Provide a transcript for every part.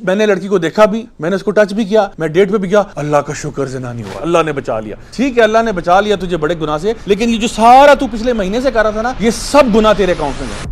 میں نے لڑکی کو دیکھا بھی, میں نے اس کو ٹچ بھی کیا, میں ڈیٹ پہ بھی گیا, اللہ کا شکر زنا نہیں ہوا, اللہ نے بچا لیا. ٹھیک ہے اللہ نے بچا لیا تجھے بڑے گناہ سے, لیکن یہ جو سارا تو پچھلے مہینے سے کر رہا تھا نا, یہ سب گناہ تیرے اکاؤنٹ میں گئے.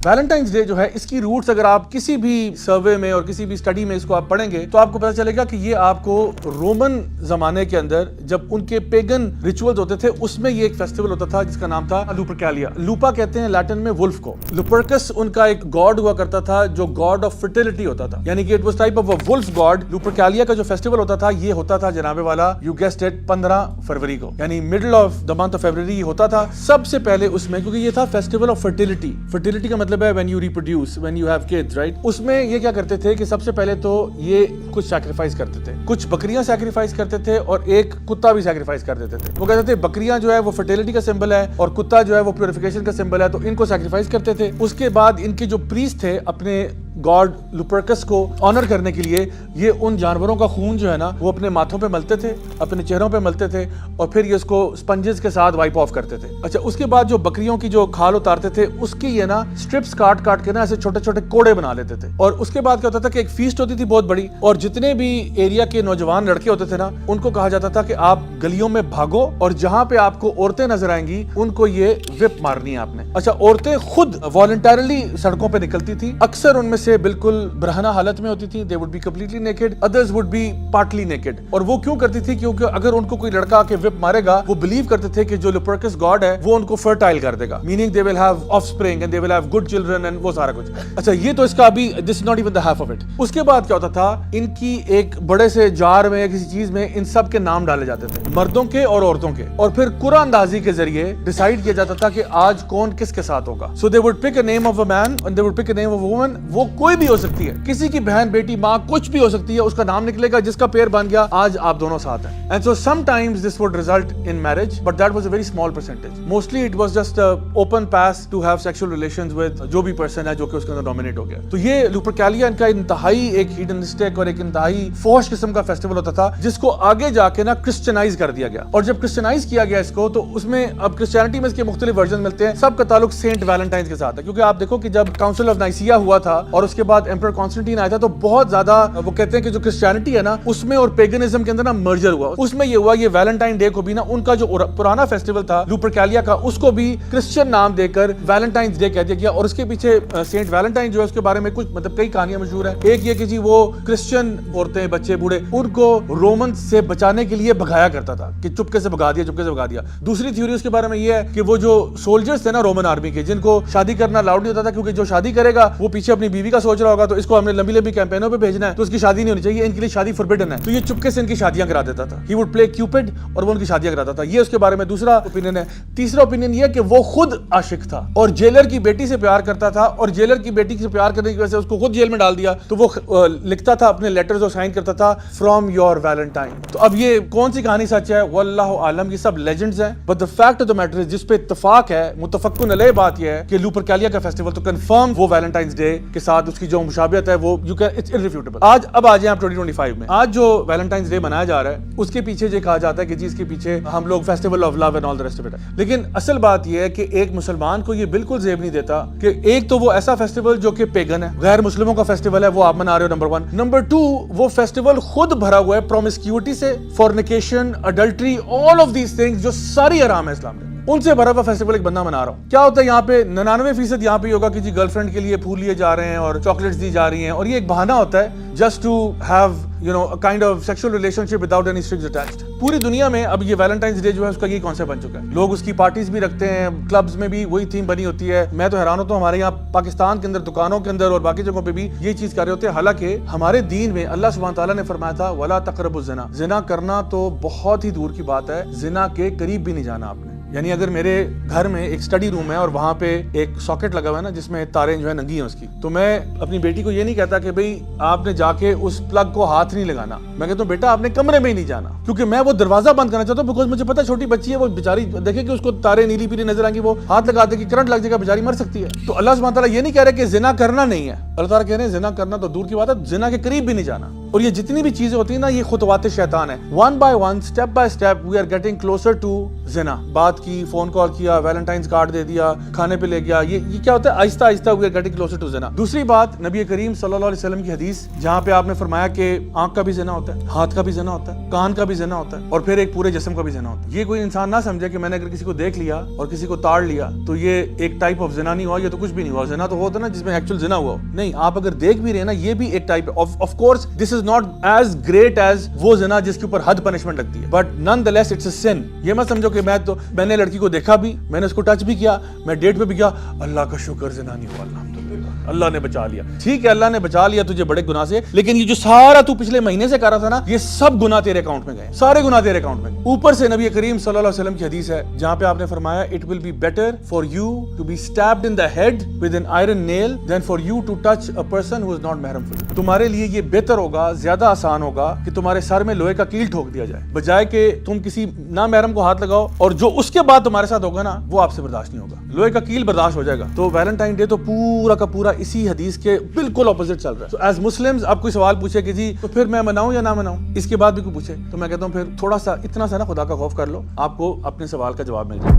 ویلنٹائنز ڈے جو ہے اس کی روٹس اگر آپ کسی بھی سروے میں اور کسی بھی اسٹڈی میں اس کو آپ پڑھیں گے تو آپ کو پتہ چلے گا کہ یہ آپ کو رومن زمانے کے اندر جب ان کے پیگن ریچولز ہوتے تھے اس میں یہ ایک فیسٹیول ہوتا تھا جس کا نام تھا لوپرکیلیا. لوپا کہتے ہیں لیٹن میں ولف کو. لوپرکس ان کا ایک گاڈ ہوا کرتا تھا جو گاڈ آف فرٹیلٹی ہوتا تھا, یعنی کہ it was type of a wolf god. Lupercalia کا جو فیسٹیول ہوتا تھا یہ ہوتا تھا جناب والا یو گیسڈ اٹ 15 فروری کو, یعنی middle of the month of February ہوتا تھا سب سے پہلے اس میں, کیونکہ یہ تھا فیسٹیول آف فرٹیلٹی. فرٹیلٹی کا مطلب ہے when you reproduce, when you have kids, right? اس میں یہ کیا کرتے تھے کہ سب سے پہلے تو یہ کچھ سیکریفائس کرتے تھے, کچھ بکریاں سیکریفائس کرتے تھے اور ایک کتا بھی سیکریفائس کر دیتے تھے. وہ کہتے تھے بکریاں جو ہے وہ فرٹیلٹی کا سمبل ہے اور کتا جو ہے وہ پیوریفیکیشن کا سمبل ہے, تو ان کو سیکریفائس کرتے تھے. اس کے بعد ان کے جو پریسٹ تھے اپنے گاڈ لوپرکس کو آنر کرنے کے لیے یہ ان جانوروں کا خون جو ہے نا وہ اپنے ماتھوں پہ ملتے تھے, اپنے چہروں پہ ملتے تھے اور پھر یہ اس کو سپنجز کے ساتھ وائپ آف کرتے تھے. اچھا اس کے بعد جو بکریوں کی جو کھال اتارتے تھے اس کی یہ نا سٹرپس کاٹ کاٹ کے نا ایسے چھوٹے چھوٹے کوڑے بنا لیتے تھے. اور اس کے بعد کیا ہوتا تھا کہ ایک فیسٹ ہوتی تھی بہت بڑی, اور جتنے بھی ایریا کے نوجوان لڑکے ہوتے تھے نا ان کو کہا جاتا تھا کہ آپ گلیوں میں بھاگو اور جہاں پہ آپ کو عورتیں نظر آئیں گی ان کو یہ وپ مارنی ہے آپ نے. اچھا عورتیں خود والنٹرلی سڑکوں پہ نکلتی تھی, اکثر ان میں سے بالکل برہنہ حالت میں ہوتی تھی. they would be completely naked, others would be partly naked. اور وہ کیوں کرتی تھی, کیونکہ اگر ان کو کوئی لڑکا کے وپ مارے گا وہ بلیو کرتے تھے کہ جو لوپرکس گاڈ ہے وہ ان کو فرٹائل کر دے گا, meaning they will have offspring and they will have good children and وہ سارا کچھ. اچھا یہ تو اس کا ابھی this is not even the half of it. اس کے بعد کیا ہوتا تھا, ان کی ایک بڑے سے جار میں یا کسی چیز میں ان سب کے نام ڈالے جاتے تھے, مردوں کے اور عورتوں کے, اور پھر قرعہ اندازی کے ذریعے ڈیسائیڈ کیا جاتا تھا کہ آج کون کس کے ساتھ ہوگا. so they would pick a name of a man and they would pick a name of a woman. وہ کوئی بھی ہو سکتی ہے, کسی کی بہن بیٹی ماں کچھ بھی ہو سکتی ہے, اس کا نام نکلے گا جس کا پیر بن گیا آج آپ دونوں ساتھ ہیں. and so sometimes this would result in marriage but that was a very small percentage. mostly it was just a open pass to have sexual relations with جو بھی پرسن ہے جو کہ اس کے اندر ڈومینیٹ ہو گیا. تو یہ لوپرکیلیا ان کا انتہائی ایک ہیڈنسٹک اور ایک انتہائی فوش قسم کا فیسٹیول ہوتا تھا جس کو آگے جا کے نا کرسچنائز کر دیا گیا. اور جب کرسچنائز کیا گیا اس کو تو اس میں اب کرسچینٹی میں اس کے مختلف ورژن ملتے ہیں, سب کا تعلق سینٹ ویلنٹائنز کے ساتھ ہے. کیونکہ آپ دیکھو کہ جب کاؤنسل آف نائسیا ہوا تھا اور اس کے بعد ایمپرر کانسٹنٹین آیا تھا تو بہت زیادہ وہ کہتے ہیں کہ جو کرسچینٹی ہے نا اس میں اور پیگنزم کے اندر نا مرجر ہوا. اس میں یہ ہوا یہ ویلنٹائن ڈے کو بھی نا ان کا جو پرانا فیسٹیول تھا لوپرکیلیا کا اس کو بھی کرسچین نام دے کر ویلنٹائنز ڈے کہہ دیا گیا. اور اس کے پیچھے سینٹ ویلنٹائن جو ہے اس کے بارے میں کچھ مطلب کئی کہانیاں مشہور ہیں. ایک یہ کہ جی وہ کرسچین عورتیں بچے بوڑھے ان کو رومن سے بچانے کے لیے بھگایا کرتا تھا کہ چپکے سے بھگا دیا, چپکے سے بھگا دیا. دوسری تھیوری اس کے بارے میں یہ ہے کہ وہ جو سولجرز تھے نا رومن آرمی کے جن کو شادی کرنا الاؤڈ نہیں ہوتا تھا کیونکہ جو شادی کرے گا وہ پیچھے اپنی بیوی کا سوچ رہا ہوگا تو اس کو ہم نے لمبی لمبی کیمپینوں پہ بھیجنا ہے تو اس کی شادی نہیں ہونی چاہیے, ان کے لیے شادی فوربڈن ہے. تو یہ چپکے سے ان کی شادیاں کرا دیتا تھا. ہی وڈ پلے کیوپڈ اور وہ ان کی شادیاں کراتا تھا. یہ اس کے بارے میں دوسرا اوپینین ہے. تیسرا اوپینین یہ کہ وہ خود عاشق تھا اور جیلر کی بیٹی سے پیار کرتا تھا, اور جیلر کی بیٹی سے پیار کرنے کی وجہ سے اس کو خود جیل میں ڈال دیا. تو وہ لکھتا تھا اپنے لیٹرز اور سائن کرتا تھا فرام یور ویلنٹائن. تو اب یہ کون سی کہانی سچ ہے واللہ عالم, یہ سب لیجنڈز ہیں. But the fact of the matter is جس پہ اتفاق ہے متفقن علیہ بات یہ ہے کہ لوپرکیلیا کا فیسٹیول تو کنفرم وہ ویلنٹائنز ڈے کے ساتھ اس کی جو مشابہت ہے وہ اٹس irrefutable. آج اب آ جائیں آپ 2025 میں. آج جو ویلنٹائنز ڈے منایا جا رہا ہے اس کے پیچھے یہ کہا جاتا ہے کہ جی اس کے پیچھے ہم لوگ festival of love and all the rest of it. لیکن اصل بات یہ ہے کہ ایک مسلمان کو یہ بالکل زیب نہیں دیتا کہ ایک تو وہ ایسا فیسٹیول جو کہ پیگن ہے, غیر مسلموں کا فیسٹیول ہے, وہ آپ منا رہے ہو نمبر 1. نمبر 2 وہ فیسٹیول خود بھرا ہوا ہے پرومسکیوٹی سے, fornication, adultery, all of these things جو ساری حرام ہے اسلام میں, ان سے بھرا ہوا فیسٹیول ایک بندہ منا رہا ہوں. کیا ہوتا ہے یہاں پہ 99% یہاں پہ ہوگا کہ جی گرل فرینڈ کے لیے پھول لیے جا رہے ہیں اور چاکلیٹس دی جا رہی ہیں, اور یہ ایک بہانہ ہوتا ہے just to have you know a kind of sexual relationship without any strings attached. پوری دنیا میں اب یہ ویلنٹائنز ڈے جو ہے اس کا یہ کانسیپٹ بن چکا ہے. لوگ اس کی پارٹیز بھی رکھتے ہیں, کلبز میں بھی وہی تھیم بنی ہوتی ہے. میں تو حیران ہوتا ہوں ہمارے یہاں پاکستان کے اندر دکانوں کے اندر اور باقی جگہوں پہ بھی یہ چیز کر رہے ہوتے ہیں. حالانکہ ہمارے دین میں اللہ سبحانہ تعالیٰ نے فرمایا تھا ولا تقربوا الزنا, زنا کرنا تو بہت ہی دور کی بات ہے, زنا کے قریب بھی نہیں جانا آپ نے. یعنی اگر میرے گھر میں ایک اسٹڈی روم ہے اور وہاں پہ ایک ساکٹ لگا ہوا ہے نا جس میں تاریں جو ہے ننگی ہیں اس کی, تو میں اپنی بیٹی کو یہ نہیں کہتا کہ بھئی آپ نے جا کے اس پلگ کو ہاتھ نہیں لگانا. میں کہتا ہوں بیٹا آپ نے کمرے میں ہی نہیں جانا, کیونکہ میں وہ دروازہ بند کرنا چاہتا ہوں بیکاز مجھے پتا چھوٹی بچی ہے, وہ بیچاری دیکھے کہ اس کو تاریں نیلی پیلی نظر آئیں گی, وہ ہاتھ لگا دے گی, کرنٹ لگ جائے گا, بیچاری مر سکتی ہے. تو اللہ سبحانہ تعالیٰ یہ نہیں کہہ رہے کہ زنا کرنا نہیں ہے, اللہ تعالیٰ کہہ رہے ہیں زنا کرنا تو دور کی بات ہے, زنا کے قریب بھی نہیں جانا. اور یہ جتنی بھی چیزیں ہوتی ہیں نا یہ خطوات شیطان ہے. One by one, step by step we are getting closer to زنا. بات بات کی, فون کال کیا, ویلنٹائنز کارڈ دے دیا, کھانے پہ لے گیا, یہ کیا ہوتا ہے, آہستہ آہستہ we are getting closer to زنا. دوسری بات, نبی کریم صلی اللہ علیہ وسلم کی حدیث جہاں پہ آپ نے فرمایا کہ آنکھ کا بھی زنا ہوتا ہے, ہاتھ کا بھی زنا ہوتا ہے, کان کا بھی زنا ہوتا ہے, اور پھر ایک پورے جسم کا بھی زنا ہوتا ہے. یہ کوئی انسان نہ سمجھے کہ میں نے اگر کسی کو دیکھ لیا اور کسی کو تاڑ لیا تو یہ ایک ٹائپ آف زنا نہیں ہوا, یہ تو کچھ بھی نہیں ہوا. زنا تو ہوتا ہے نا جس میں ایکچوئل زنا ہوا ہو. نہیں, آپ اگر دیکھ بھی رہے نا, یہ بھی ایک type of course this is not as great as وہ زنا جس کے اوپر حد پنشمنٹ لگتی ہے, بٹ نن دی لیس اٹس اے سن. یہ مت سمجھو کہ میں نے لڑکی کو دیکھا بھی, میں نے اس کو ٹچ بھی کیا, میں ڈیٹ پہ بھی گیا, اللہ کا شکر زنا نہیں ہوا, الحمدللہ اللہ نے بچا لیا. ٹھیک ہے, اللہ نے بچا لیا تجھے بڑے گناہ سے, لیکن یہ جو سارا تو پچھلے مہینے سے کر رہا تھا نا, یہ سب گناہ تیرے اکاؤنٹ میں گئے, سارے گناہ تیرے اکاؤنٹ میں گئے. اوپر سے نبی کریم صلی اللہ علیہ وسلم کی حدیث ہے جہاں پہ آپ نے فرمایا it will be better for you to be stabbed in the head with an iron nail than for you to touch a person who is not mahram for you. تمہارے لیے یہ بہتر ہوگا, زیادہ آسان ہوگا کہ تمہارے سر میں لوہے کا کیل ٹھوک دیا جائے, بجائے کہ تم کسی نامحرم کو ہاتھ لگاؤ اور جو اس کے بعد تمہارے ساتھ ہوگا نا وہ آپ سے برداشت نہیں ہوگا. لوہے کا کیل برداشت ہو جائے گا. تو ویلنٹائن ڈے تو پورا کا پورا اسی حدیث کے بالکل اپوزٹ چل رہا ہے. تو ایز مسلمز آپ کوئی سوال پوچھے کہ جی تو پھر میں مناؤں یا نہ مناؤں, اس کے بعد بھی کوئی پوچھے تو میں کہتا ہوں پھر تھوڑا سا اتنا سا نا خدا کا خوف کر لو, آپ کو اپنے سوال کا جواب مل جائے.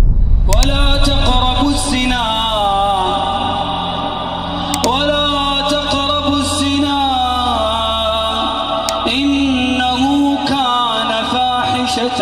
ولا تقربوا الزنا ولا تقربوا الزنا انه كان فاحشة